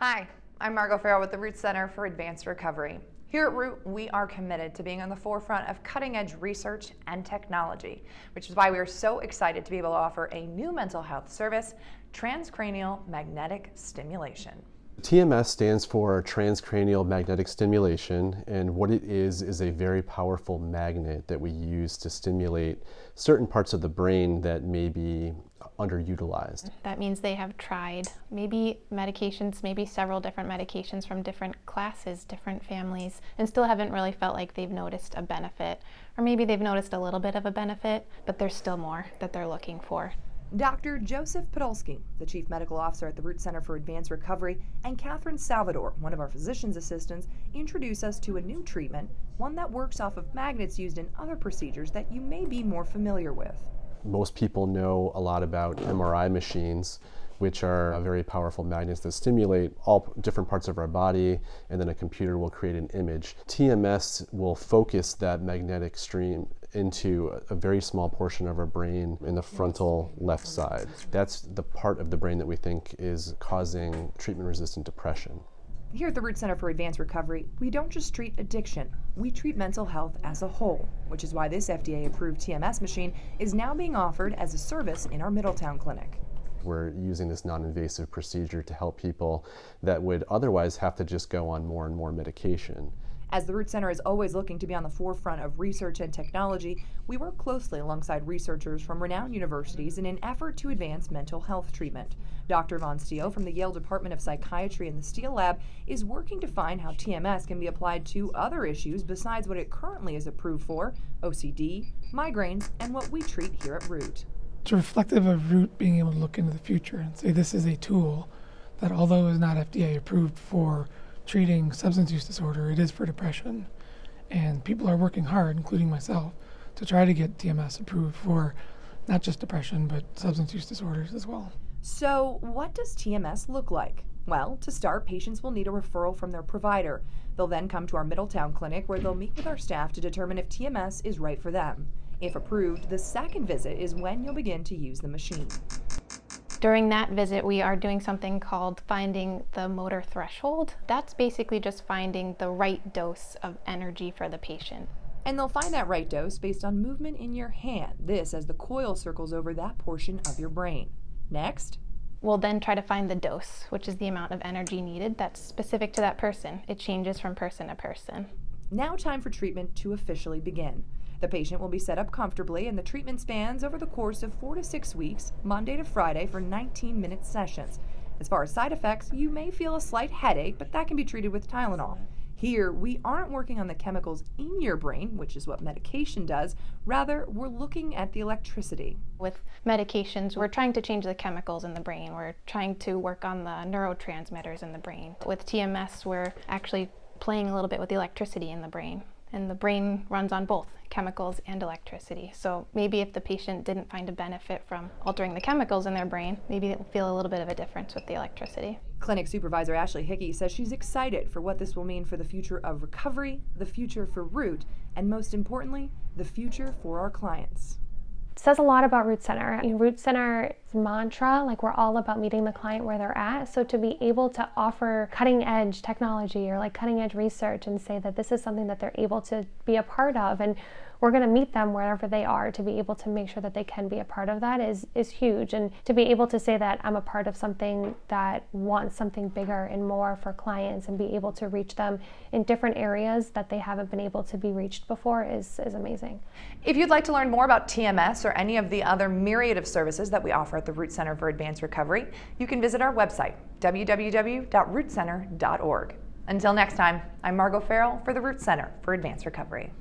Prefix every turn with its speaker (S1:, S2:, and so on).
S1: Hi, I'm Margot Farrell with the Root Center for Advanced Recovery. Here at Root, we are committed to being on the forefront of cutting-edge research and technology, which is why we are so excited to be able to offer a new mental health service, Transcranial Magnetic Stimulation.
S2: TMS stands for Transcranial Magnetic Stimulation, and what it is a very powerful magnet that we use to stimulate certain parts of the brain that may be underutilized.
S3: That means they have tried maybe medications, maybe several different medications from different classes, different families, and still haven't really felt like they've noticed a benefit. Or maybe they've noticed a little bit of a benefit, but there's still more that they're looking for.
S1: Dr. Joseph Podolski, the Chief Medical Officer at the Root Center for Advanced Recovery, and Katherine Salvador, one of our physician's assistants, introduce us to a new treatment, one that works off of magnets used in other procedures that you may be more familiar with.
S2: Most people know a lot about MRI machines, which are very powerful magnets that stimulate all different parts of our body, and then a computer will create an image. TMS will focus that magnetic stream into a very small portion of our brain in the frontal left side. That's the part of the brain that we think is causing treatment-resistant depression.
S1: Here at the Root Center for Advanced Recovery, we don't just treat addiction, we treat mental health as a whole, which is why this FDA-approved TMS machine is now being offered as a service in our Middletown clinic.
S2: We're using this non-invasive procedure to help people that would otherwise have to just go on more and more medication.
S1: As the Root Center is always looking to be on the forefront of research and technology, we work closely alongside researchers from renowned universities in an effort to advance mental health treatment. Dr. Von Steele from the Yale Department of Psychiatry in the Steele Lab is working to find how TMS can be applied to other issues besides what it currently is approved for, OCD, migraines, and what we treat here at Root.
S4: It's reflective of Root being able to look into the future and say this is a tool that, although is not FDA approved for treating substance use disorder, it is for depression. And people are working hard, including myself, to try to get TMS approved for not just depression, but substance use disorders as well.
S1: So what does TMS look like? Well, to start, patients will need a referral from their provider. They'll then come to our Middletown clinic where they'll meet with our staff to determine if TMS is right for them. If approved, the second visit is when you'll begin to use the machine.
S3: During that visit, we are doing something called finding the motor threshold. That's basically just finding the right dose of energy for the patient.
S1: And they'll find that right dose based on movement in your hand, this as the coil circles over that portion of your brain. Next,
S3: we'll then try to find the dose, which is the amount of energy needed that's specific to that person. It changes from person to person.
S1: Now time for treatment to officially begin. The patient will be set up comfortably, and the treatment spans over the course of 4 to 6 weeks, Monday to Friday, for 19-minute sessions. As far as side effects, you may feel a slight headache, but that can be treated with Tylenol. Here, we aren't working on the chemicals in your brain, which is what medication does. Rather, we're looking at the electricity.
S3: With medications, we're trying to change the chemicals in the brain. We're trying to work on the neurotransmitters in the brain. With TMS, we're actually playing a little bit with the electricity in the brain. And the brain runs on both chemicals and electricity. So maybe if the patient didn't find a benefit from altering the chemicals in their brain, maybe they'll feel a little bit of a difference with the electricity.
S1: Clinic Supervisor Ashley Hickey says she's excited for what this will mean for the future of recovery, the future for Root, and most importantly, the future for our clients.
S5: It says a lot about Root Center. Root Center's mantra, we're all about meeting the client where they're at. So to be able to offer cutting edge technology or cutting edge research and say that this is something that they're able to be a part of, and we're going to meet them wherever they are to be able to make sure that they can be a part of that is huge. And to be able to say that I'm a part of something that wants something bigger and more for clients and be able to reach them in different areas that they haven't been able to be reached before is amazing.
S1: If you'd like to learn more about TMS or any of the other myriad of services that we offer at the Root Center for Advanced Recovery, you can visit our website, www.rootcenter.org. Until next time, I'm Margot Farrell for the Root Center for Advanced Recovery.